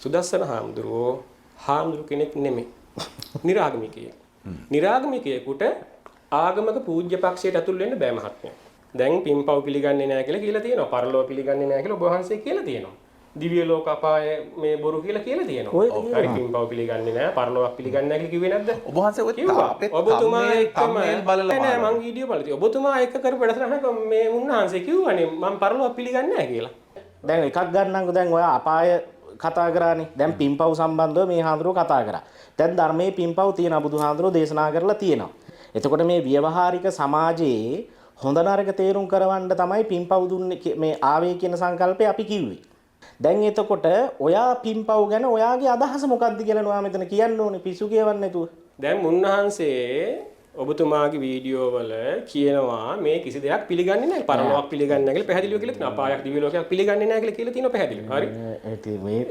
සුදස්සන හාමුදුරුවෝ කෙනෙක් නෙමෙයි. නිරාගමිකයෙක්. නිරාගමිකයෙකුට ආගමක පූජ්‍ය පක්ෂයට ඇතුල් වෙන්න බෑ මහත්මයා. දැන් පින්පව් පිළිගන්නේ නැහැ කියලා තියෙනවා. පරලෝක පිළිගන්නේ නැහැ කියලා ඔබ වහන්සේ කියලා තියෙනවා. දිව්‍ය ලෝක අපාය මේ බොරු කියලා තියෙනවා. හරි පින්පව් පිළිගන්නේ නැහැ, පරලෝක පිළිගන්නේ නැහැ කියලා කිව්වේ නැද්ද? ඔබ වහන්සේ අපේ ඔබතුමා තම්මේල් බලලා නෑ මං වීඩියෝ බලලා තියෙනවා. ඔබතුමා එක කරපු වැඩසටහනක මේ උන්වහන්සේ කිව්වනේ මම පරලෝක පිළිගන්නේ නැහැ කියලා. දැන් එකක් ගන්නම්කෝ දැන් ඔයා අපාය කතා කරානේ. දැන් පින්පව් සම්බන්ධව මේ හාමුදුරුවෝ කතා කරා. දැන් ධර්මයේ පින්පව් තියෙනවා බුදුහාමුදුරුවෝ දේශනා කරලා තියෙනවා. එතකොට මේ ව්‍යවහාරික සමාජයේ හොඳ නරක තේරුම් කරවන්න තමයි පින්පව් දුන්නේ මේ ආවේ කියන සංකල්පය අපි කිව්වේ. දැන් එතකොට ඔයා පින්පව් ගැන ඔයාගේ අදහස මොකක්ද කියලා ඔයා මෙතන කියන්න ඕනේ පිස්සු කියවන්න නැතුව. දැන් මුන්නහන්සේ ඔබතුමාගේ වීඩියෝ වල කියනවා මේ කිසි දෙයක් පිළිගන්නේ නැහැ. පරලෝක පිළිගන්නේ නැහැ කියලා පැහැදිලිව කියලා තියෙනවා. අපායක් දිව්‍ය ලෝකයක් පිළිගන්නේ නැහැ කියලා තියෙනවා පැහැදිලිව. හරි.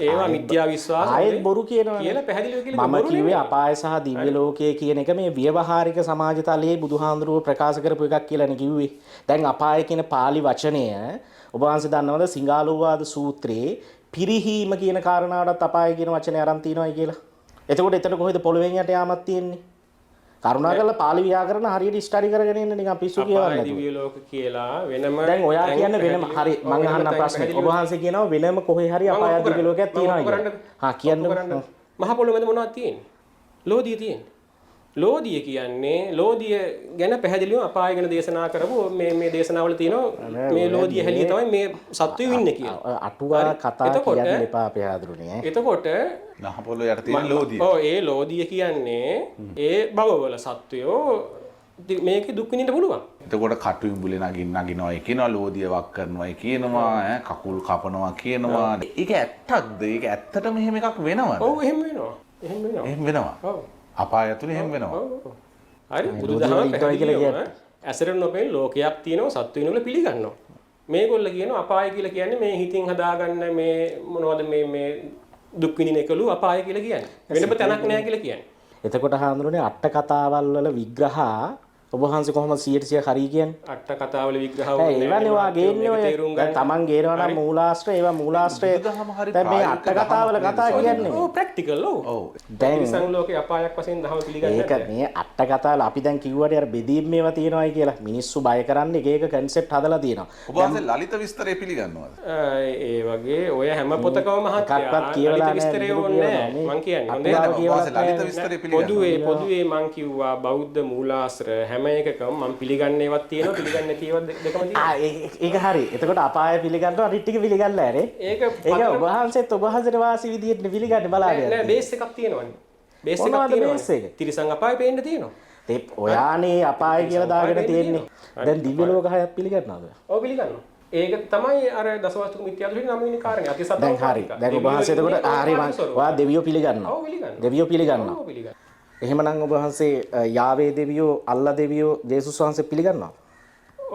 ඒවා මිත්‍යා විශ්වාස ආයෙත් බොරු කියනවා කියලා පැහැදිලිව කියලා මම කිව්වේ අපාය සහ දිව්‍ය ලෝකය කියන එක මේ ව්‍යවහාරික සමාජ තලයේ බුදුහාඳුරුව ප්‍රකාශ කරපු එකක් කියලානේ කිව්වේ. දැන් අපාය කියන pāli වචනය ඔබ වහන්සේ දන්නවද සිංහාලෝවාද සූත්‍රයේ පිරිහීම කියන කාරණාවටත් අපාය කියන වචනේ අරන් තියනවායි කියලා. එතකොට එතන කොහෙද පොළවෙන් යට යාමක් තියෙන්නේ? කරුණාකරලා pāli ව්‍යාකරණ හරියට ස්ටඩි කරගෙන ඉන්න නිකන් පිස්සු කියවන්නේ නැතුව. දිව්‍ය ලෝක කියලා වෙනම දැන් ඔයා කියන්නේ වෙනම හරි මම අහන්න ප්‍රශ්නේ. ඔබ වහන්සේ කියනවා වෙනම කොහේ හරි අපාය දිව්‍ය ලෝකයක් තියෙනවා කියලා. හා කියන්න. මහ පොළොවේද මොනවද තියෙන්නේ? ලෝදිය තියෙන්නේ. ලෝදිය කියන්නේ ලෝදිය ගැන පැහැදිලිව අපාය ගැන දේශනා කරපු මේ දේශනාවල තියෙනවා මේ ලෝදිය හැලිය තමයි මේ සත්වයෝ ඉන්නේ කියලා. අටුවා කතා කියන්න එපා අපේ ආදුරුනේ. එතකොට නහ පොළොව යට තියෙන ලෝදිය. ඔව් ඒ ලෝදිය කියන්නේ ඒ භවවල සත්වයෝ මේකේ දුක් විඳින්න පුළුවන්. එතකොට කටු ඉඹුලේ නගිනවයි කියනවා ලෝදිය වක් කරනවයි කියනවා කකුල් කපනවා කියනවා. ඒක ඇත්තක්ද? ඒක ඇත්තටම එහෙම එකක් වෙනවද? ඔව් එහෙම වෙනවා. එහෙම වෙනවා. ඔව්. අපාය ඇතුලේ එහෙම වෙනවා. හරි බුදුදහම පැහැදිලිවම ඇසරෙන් නොපෙන ලෝකයක් තියෙනවා සත්තු වෙනවල පිළිගන්නවා. මේගොල්ල කියනවා අපාය කියලා කියන්නේ මේ හිතින් හදාගන්න මේ මොනවද මේ දුක් විඳින එකලු අපාය කියලා කියන්නේ. වෙනම තැනක් නැහැ කියලා කියන්නේ. එතකොට හාමුදුරනේ අට කතාවල් වල විග්‍රහ ඔබ වහන්සේ කොහොමද 100% හරි කියන්නේ? අට කතාවල විග්‍රහ ඒවනේ ඔයා ගේන්නේ ඔය දැන් Taman ගේනවා නම් මූලාශ්‍රය ඒවා මූලාශ්‍රය දැන් මේ අට කතාවල කතා කියන්නේ ඔව් ප්‍රැක්ටිකල් ඔව් දැන් සංලෝකේ අපායක් වශයෙන් දහම පිළිගන්නේ ඒක මේ අට කතාවල අපි දැන් කිව්වට අර බෙදීම් මේවා තියෙනවායි කියලා මිනිස්සු බය කරන්නේ එක එක කන්සෙප්ට් හදලා තියෙනවා. ඔබ වහන්සේ ලලිත විස්තරය පිළිගන්නවද? ඒ වගේ ඔය හැම පොතකම එකක්වත් කියවලා විස්තරය ඕනේ මං කියන්නේ හොඳයි ලලිත විස්තරය පිළිගන්නවා. පොදුවේ මං කිව්වා බෞද්ධ මූලාශ්‍ර හැම එකකම මම පිළිගන්නේ ඒවත් තියෙනවා පිළිගන්නේ නැති ඒවත් දෙකම තියෙනවා. ඒක හරි. එතකොට අපාය පිළිගන්නවා අනිත් ටික පිළිගන්නලා ඇරේ. ඒක ඔබ වහන්සේත් ඔබ වහන්සේට වාසි විදියට පිළිගන්න බලාගෙන. නෑ බේස් එකක් තියෙනවනේ. බේස් එකක් තියෙනවා. තිරිසන් අපාය පේන්න තියෙනවා. ඒ ඔයානේ අපාය කියලා දාගෙන තියෙන්නේ. දැන් දිව්‍ය ලෝක හයක් පිළිගන්නවද? ඔව් පිළිගන්නවා. ඒක තමයි අර දසවස්තුක මිත්‍යා දෘෂ්ටි නම් වෙන කාරණේ. අතිසත්ව. දැන් හරි. දැන් ඔබ වහන්සේ එතකොට හරි ඔයා දෙවියෝ පිළිගන්නවා. ඔව් පිළිගන්නවා. දෙවියෝ පිළිගන්නවා. ඔව් පිළිගන්නවා. එහෙමනම් ඔබ වහන්සේ යාවේ දෙවියෝ අල්ලා දෙවියෝ ජේසුස් වහන්සේ පිළිගන්නවා.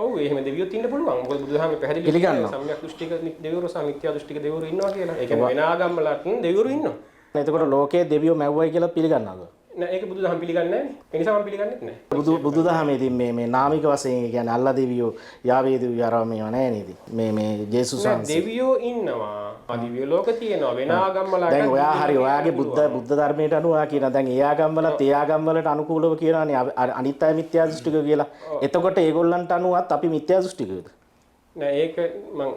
ඔව් එහෙම දෙවියෝ තින්න පුළුවන්. මොකද බුදුදහමේ පැහැදිලි පිළිගන්නවා. සම්‍යක් දෘෂ්ටික දෙවිවරු සහ මිත්‍යා දෘෂ්ටික දෙවිවරු ඉන්නවා කියලා. ඒ කියන්නේ වෙන ආගම්වලත් දෙවිවරු ඉන්නවා. එතකොට ලෝකයේ දෙවියෝ මැව්වයි කියලා පිළිගන්නවද? නෑ ඒක බුදුදහම පිළිගන්නේ නැහැ. ඒ නිසා මම පිළිගන්නෙත් නැහැ. බුදුදහමේ ඉතින් මේ නාමික වශයෙන් කියන්නේ අල්ලා දෙවියෝ යාවේ දෙවියෝ අරව මේවා නැහැ නේද? මේ ජේසුස් වහන්සේ. දෙවියෝ ඉන්නවා. දිව්‍ය ලෝක තියෙනවා. වෙන ආගම්වලට දැන් ඔයා හරි ඔයාගේ බුද්ධ ධර්මයට අනුව ඔයා කියනවා දැන් ඒ ආගම්වලත් ඒ ආගම්වලට අනුකූලව කියනවානේ අනිත් අය මිත්‍යා දෘෂ්ටික කියලා. එතකොට ඒගොල්ලන්ට අනුවත් අපි මිත්‍යා දෘෂ්ටිකද? නෑ ඒක මම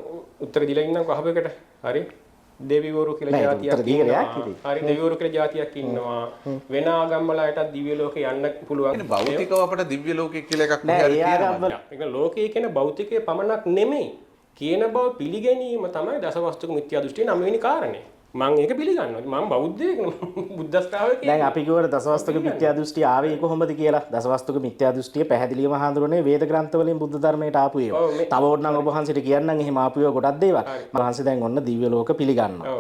උත්තර දීලා ඉන්නම් අහබෙකට. හරි. දෙවිවරු කියලා જાතියක් ඉන්නවා. හරි දෙවිවරු කියලා જાතියක් ඉන්නවා. වෙන ආගම්වලටත් දිව්‍ය ලෝකේ යන්න පුළුවන්. ඉතින් භෞතිකව අපිට දිව්‍ය ලෝකේ කියලා එකක් තියෙනවා. ඒක ලෝකයේ කියන භෞතිකයේ පමණක් නෙමෙයි. කියන බව පිළිගැනීම තමයි දසවස්තුක මිත්‍යා දෘෂ්ටියේ 9 වෙනි කාරණේ. මම ඒක පිළිගන්නවා. මම බෞද්ධයෙක් බුද්ධ ශ්‍රාවකයෙක්. දැන් අපි කියවර දසවස්තුක මිත්‍යා දෘෂ්ටිය ආවේ කොහොමද කියලා. දසවස්තුක මිත්‍යා දෘෂ්ටිය පැහැදිලිවම හඳුනන්නේ වේද ග්‍රන්ථ වලින් බුද්ධ ධර්මයට ආපු ඒවා. තව ඕනනම් ඔබ වහන්සේට කියන්නම් එහෙම ආපු ඒවා ගොඩක් දේවල්. මම වහන්සේ දැන් ඔන්න දිව්‍ය ලෝක පිළිගන්නවා.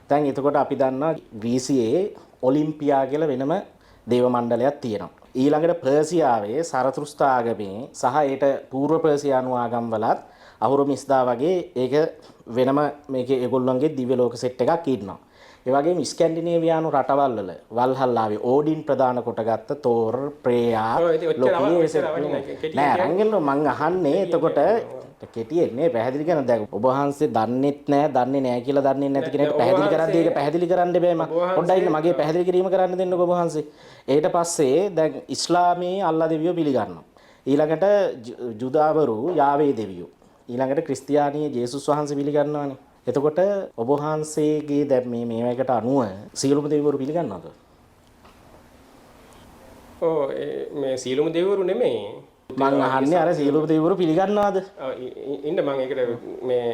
දැන් එතකොට අපි දන්නවා ග්‍රීසියේ ඔලිම්පියා කියලා වෙනම දේව මණ්ඩලයක් තියෙනවා. ඊළඟට පර්සියාවේ සරතුස්ත්‍ර ආගමේ සහ ඒට పూర్ව පර්සියානු ආගම්වලත් අහුරු මිස්දා වගේ ඒක වෙනම මේකේ ඒගොල්ලන්ගේ දිව්‍ය ලෝක සෙට් එකක් ඉන්නවා. ඒ වගේම ස්කැන්ඩිනේවියානු රටවල් වල වල්හල්ලාවේ ඕඩින් ප්‍රධාන කොටගත්ත තෝර් ප්‍රේයා ලෝකයේ නෑ රංගන මං අහන්නේ එතකොට කෙටියෙන් නේ පැහැදිලි කරන දැන් ඔබ වහන්සේ දන්නෙත් නැහැ දන්නේ නැහැ කියලා දන්නේ නැති කෙනෙක්ට පැහැදිලි කරද්දී ඒක පැහැදිලි කරන්න බෑ මම පොඩ්ඩක් ඉන්න මගේ පැහැදිලි කිරීම කරන්න දෙන්නකෝ ඔබ වහන්සේ ඊට පස්සේ දැන් ඉස්ලාමයේ අල්ලා දෙවියෝ පිළිගන්නවා ඊළඟට ජුදාවරු යාවේ දෙවියෝ ඊළඟට ක්‍රිස්තියානියේ ජේසුස් වහන්සේ පිළිගන්නවානේ එතකොට ඔබ වහන්සේගේ දැන් මේකට අනුව සියලුම දෙවිවරු පිළිගන්නවද ඔව් මේ සියලුම දෙවිවරු නෙමෙයි මං අහන්නේ අර සියලුම දෙවිවරු පිළිගන්නවද ඉන්න මම ඒකට මේ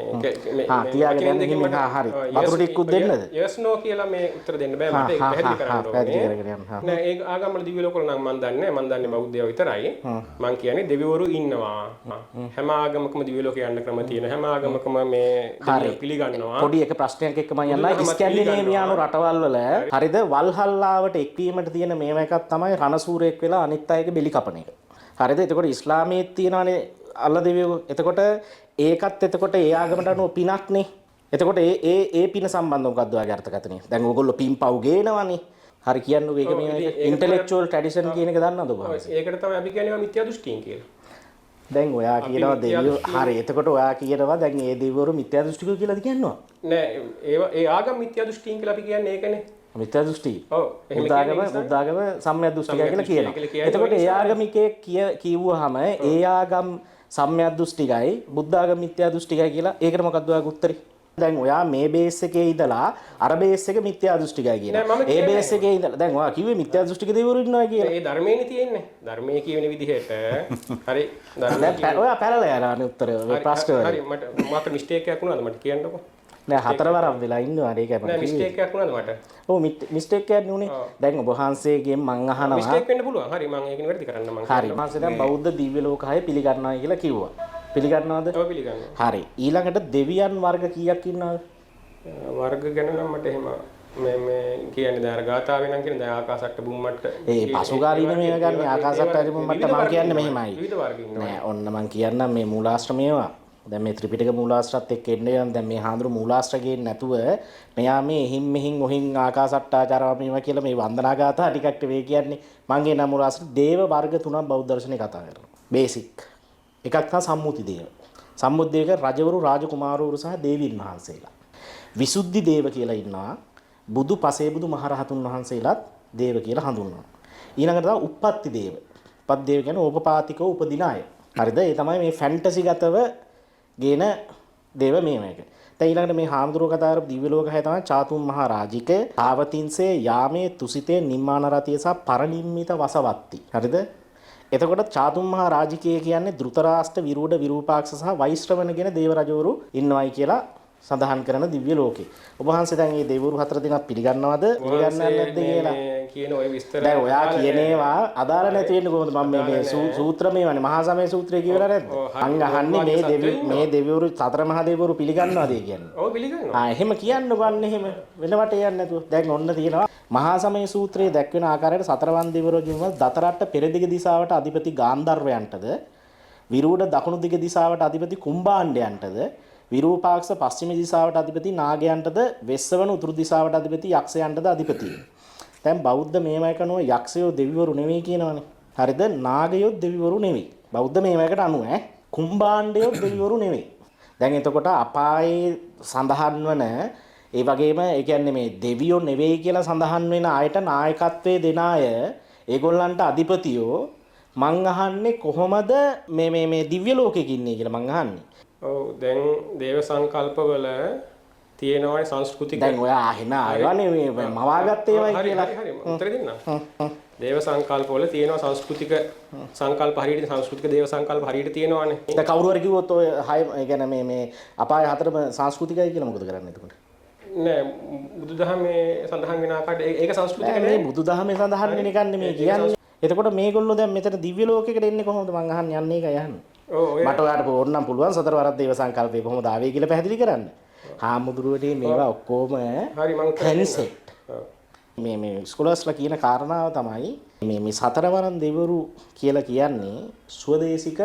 තියාගෙන ඉන්න හරි වතුර ටිකකුත් දෙන්නද yes no කියලා මේ උත්තර දෙන්න බෑ මට ඒක පැහැදිලි කරන්න ඕනේ නෑ ඒ ආගම්වල දිව්‍ය ලෝකවල නම් මම දන්නේ බෞද්ධයෝ විතරයි මං කියන්නේ දෙවිවරු ඉන්නවා හැම ආගමකම දිව්‍ය ලෝකේ යන්න ක්‍රම තියෙනවා හැම ආගමකම මේ දෙවියෝ පිළිගන්නවා පොඩි එක ප්‍රශ්නයක් එක්ක මම යනවා ස්කැන්ඩිනේවියානු රටවල් වල හරිද වල්හල්ලාවට එක්වීමට තියෙන මේව එකක් තමයි රණසූරයෙක් වෙලා අනිත් අයගේ බෙලි කපන එක හරිද එතකොට ඉස්ලාමයේ තියෙනවානේ අල්ලා දෙවියෝ එතකොට ඒකත් එතකොට ඒ ආගමට අනුව පිනක්නේ එතකොට ඒ පින සම්බන්ධව මොකක්ද ඔයාගේ අර්ථකථනය දැන් ඕගොල්ලෝ පින්පව් ගේනවනේ හරි කියන්නකෝ ඒක මේ ඉන්ටෙලෙක්චුවල් ට්‍රැඩිෂන් කියන එක දන්නවද ඔබ ඒකට තමයි අපි කියන්නේ මිත්‍යා දෘෂ්ටින් කියලා දැන් ඔයා කියනවා දෙවියෝ හරි එතකොට ඔයා කියනවා දැන් ඒ දෙවිවරු මිත්‍යා දෘෂ්ටිකෝ කියලාද කියනවා නෑ ඒ ආගම මිත්‍යා දෘෂ්ටින් කියලා අපි කියන්නේ ඒකනේ මිත්‍යා දෘෂ්ටි. ඔව්. බුද්ධාගම සම්මිය දෘෂ්ටිකය කියලා කියනවා. එතකොට ඒ ආගමිකයෙක් කිව්වහම ඒ ආගම් සම්මිය දෘෂ්ටිකයි බුද්ධාගම මිත්‍යා දෘෂ්ටිකයි කියලා ඒකට මොකක්ද ඔයාගේ උත්තරේ? දැන් ඔයා මේ බේස් එකේ ඉඳලා අර බේස් එක මිත්‍යා දෘෂ්ටිකයි කියනවා. ඒ බේස් එකේ ඉඳලා දැන් ඔයා කිව්වේ මිත්‍යා දෘෂ්ටික දෙවිවරු ඉන්නවා කියලා. ඒ ධර්මයේනේ තියෙන්නේ. ධර්මයේ කියවෙන විදිහට හරි දැන් ඔයා පැනලා යනවා නේ උත්තර ප්‍රශ්න වල. හරි මට මිස්ටේක් එකක් වුණාද මට කියන්නකෝ. නෑ හතරවරක් වෙලා ඉන්නවා ඒක අපිට. නෑ මිස්ටේක් එකක් වුණාද මට? ඔව් මිස්ටේක් එකක් නුනේ. දැන් ඔබ වහන්සේගෙන් මං අහනවා. මිස්ටේක් වෙන්න පුළුවන්. හරි මම ඒක නිවැරදි කරන්න මං. හරි. වහන්සේ දැන් බෞද්ධ දිව්‍ය ලෝකය පිළිගන්නවා කියලා කිව්වා. පිළිගන්නවද? ඔව් පිළිගන්නවා. හරි. ඊළඟට දෙවියන් වර්ග කීයක් ඉන්නවද? වර්ග ගැන නම් මට එහෙම මේ කියන්නේ දැන් අර ගාථාවේ නම් කියන්නේ දැන් ආකාසට්ට බුම්මට්ට ඒ පසුකාලීන මේව ගන්න ආකාසට්ට බුම්මට්ට මම කියන්නේ මෙහෙමයි. විවිධ වර්ග ඉන්නවා. නෑ ඔන්න මං කියන්නම් මේ මූලාශ්‍රමේවා දැන් මේ ත්‍රිපිටක මූලාශ්‍රත් එක්ක එන්නේ නම් දැන් මේ හාමුදුරු මූලාශ්‍ර ගේන්නේ නැතුව මෙයා මේ එහින් මෙහින් ඔහින් ආකාසට්ටාචාරව මේවා කියලා මේ වන්දනා ගාථා ටිකක් වේ කියන්නේ මං ගේ නම් මූලාශ්‍ර දේව වර්ග තුනක් බෞද්ධ දර්ශනේ කතා කරනවා බේසික් එකක් තමයි සම්මුති දේව සම්මුති දේවක රජවරු රාජකුමාරවරු සහ දේවීන් වහන්සේලා විසුද්ධි දේව කියලා ඉන්නවා බුදු පසේබුදු මහරහතුන් වහන්සේලාත් දේව කියලා හඳුන්වනවා ඊළඟට තමයි උප්පත්ති දේව උපත් දේව කියන්නේ ඕපපාතිකව උපදින අය හරිද ඒ තමයි මේ ෆැන්ටසි ගතව ගේන දේව මේක. දැන් ඊළඟට මේ හාමුදුරුවෝ කතා කරපු දිව්‍ය ලෝකය තමයි චාතුම් මහා රාජික, ආවතින්සේ, යාමේ, තුසිතේ, නිම්මාන රතිය සහ පරිනිම්මිත වසවත්ති. හරිද? එතකොට චාතුම් මහා රාජිකය කියන්නේ ධෘතරාෂ්ට්‍ර, විරූඪ, විරූපාක්ෂ සහ වෛශ්‍රවණ කියන දේව රජවරු ඉන්නවයි කියලා සඳහන් කරන දිව්‍ය ලෝකේ. ඔබ වහන්සේ දැන් මේ දෙවිවරු හතර දෙනා පිළිගන්නවද? පිළිගන්නන්නේ නැද්ද කියලා? කියන ඔය විස්තර දැන් ඔයා කියන ඒවා අදාළ නැති වෙන්නේ කොහොමද? මම මේ සූත්‍ර මේවනේ මහා සමය සූත්‍රය කියවලා නැද්ද? අංග අහන්නේ මේ දෙවිවරු සතර මහා දෙවිවරු පිළිගන්නවද කියන්නේ? ඔව් පිළිගන්නවා. එහෙම කියන්න ගන්න එහෙම වෙනවට යන්නේ නැතුව. දැන් ඔන්න තියෙනවා මහා සමය සූත්‍රයේ දැක්වෙන ආකාරයට සතරවන් දෙවිවරු කියනවා දතරට්ට පෙරදිග දිසාවට අධිපති ගාන්ධර්වයන්ටද විරූඪ දකුණු දිග දිසාවට අධිපති කුම්භාණ්ඩයන්ටද විරූපාක්ෂ පශ්චිම දිසාවට අධිපති නාගයන්ටද වෙස්සවන උතුරු දිසාවට අධිපති යක්ෂයන්ටද අධිපති. දැන් බෞද්ධ මේවයකනෝ යක්ෂයෝ දෙවිවරු නෙවෙයි කියනවනේ. හරිද? නාගයෝ දෙවිවරු නෙවෙයි. බෞද්ධ මේවයකට අනුව කුම්භාණ්ඩයෝ දෙවිවරු නෙවෙයි. දැන් එතකොට අපායේ සඳහන් වන ඒ වගේම ඒ කියන්නේ මේ දෙවියෝ නෙවෙයි කියලා සඳහන් වෙන අයට නායකත්වයේ දෙන අය ඒගොල්ලන්ට අධිපතියෝ මං අහන්නේ කොහොමද මේ දිව්‍ය ලෝකෙක ඉන්නේ කියලා මං අහන්නේ. ඔව් දැන් දේව සංකල්පවල තියෙනවානේ සංස්කෘතික දැන් ඔයා අහන අයවනේ මේ මවාගත්ත ඒවා කියලා. හරි උත්තර දෙන්න. දේව සංකල්පවල තියෙනවා සංස්කෘතික සංකල්ප හරියට සංස්කෘතික දේව සංකල්ප හරියට තියෙනවානේ. දැන් කවුරු හරි කිව්වොත් ඔය හය ඒ කියන්නේ මේ අපාය හතරම සංස්කෘතිකයි කියලා මොකද කරන්නේ එතකොට? නෑ බුදුදහමේ සඳහන් වෙන ආකාරයට ඒක සංස්කෘතික නෑ. මේ බුදුදහමේ සඳහන් වෙන එකක් නෙමෙයි කියන්නේ. එතකොට මේගොල්ලෝ දැන් මෙතන දිව්‍ය ලෝකයකට එන්නේ කොහොමද මං අහන්නේ යන්නේ ඒකයි අහන්නේ. මට ඔයාලට ඕනනම් පුළුවන් සතර වරක් දේව සංකල්පය කොහොමද ආවේ කියලා පැහැදිලි කරන්න. හාමුදුරුවනේ මේවා ඔක්කොම හරි මං කන්සෙප්ට්. මේ ස්කෝලර්ස්ලා කියන කාරණාව තමයි මේ සතරවරන් දෙවිවරු කියලා කියන්නේ ස්වදේශික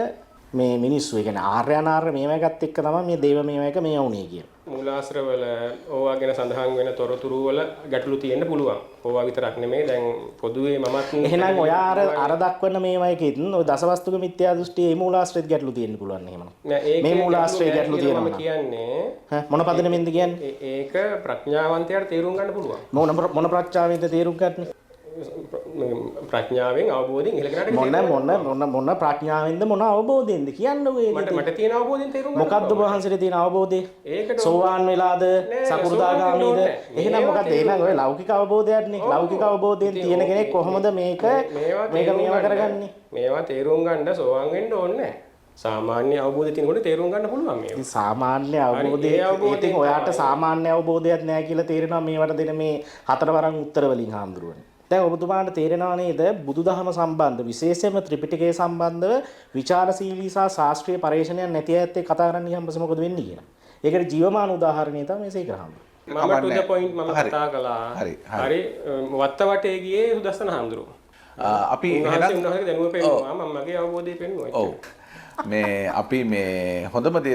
මේ මිනිස්සු. ඒ කියන්නේ ආර්යනාර්ය මේවා එකත් එක්ක තමයි මේ දේව මේවා එක මේ වුණේ කියලා. මූලාශ්‍රවල ඕවා ගැන සඳහන් වෙන තොරතුරු වල ගැටලු තියෙන්න පුළුවන්. ඕවා විතරක් නෙමෙයි දැන් පොදුවේ මමත් එහෙනම් ඔයා අර දක්වන මේවයිකෙත් ඔය දසවස්තුක මිත්‍යා දෘෂ්ටියේ මේ මූලාශ්‍රෙත් ගැටලු තියෙන්න පුළුවන් එහෙමනම්. මේ මූලාශ්‍රයේ ගැටලු තියෙනවා. මම කියන්නේ මොන පදනමෙන්ද කියන්නේ? ඒක ප්‍රඥාවන්තයාට තේරුම් ගන්න පුළුවන්. මොන ප්‍රඥාවෙන්ද තේරුම් ගන්න? ප්‍රඥාවෙන් අවබෝධයෙන් ඉහළ කරාට මොන ප්‍රඥාවෙන්ද මොන අවබෝධයෙන්ද කියන්නකෝ ඒක. මට තියෙන අවබෝධයෙන් තේරුම් ගන්න. මොකද්ද වහන්සේට තියෙන අවබෝධය? ඒකට සෝවාන් වෙලාද සකෘදාගාමීද? එහෙනම් මොකද්ද? එහෙනම් ඔය ලෞකික අවබෝධයක්නේ. ලෞකික අවබෝධයෙන් තියෙන කෙනෙක් කොහොමද මේවා කරගන්නේ? මේවා තේරුම් ගන්න සෝවාන් වෙන්න ඕනේ නැහැ. සාමාන්‍ය අවබෝධය තියෙනකොට තේරුම් ගන්න පුළුවන් මේවා. ඉතින් සාමාන්‍ය අවබෝධය ඉතින් ඔයාට සාමාන්‍ය අවබෝධයක් නැහැ කියලා තේරෙනවා මේවට දෙන මේ හතරවරන් උත්තර වලින් හාමුදුරුවනේ. දැන් ඔබතුමාට තේරෙනවා නේද බුදුදහම සම්බන්ධ විශේෂයෙන්ම ත්‍රිපිටකය සම්බන්ධව විචාරශීලී සහ ශාස්ත්‍රීය පරිශ්‍රණයක් නැති අයත් එක්ක කතා කරන්න ගියම මොකද වෙන්නේ කියලා. ඒකට ජීවමාන උදාහරණය තමයි මේක හාමුදුරුවෝ. මම to the point මම කතා කළා. හරි වත්තවටේ ගියේ සුදස්සන හාමුදුරුවෝ. අපි උන්වහන්සේ දැනුව පෙන්නුවා මම මගේ අවබෝධය පෙන්නුවා. ඔව්. මේ අපි මේ හොඳම දේ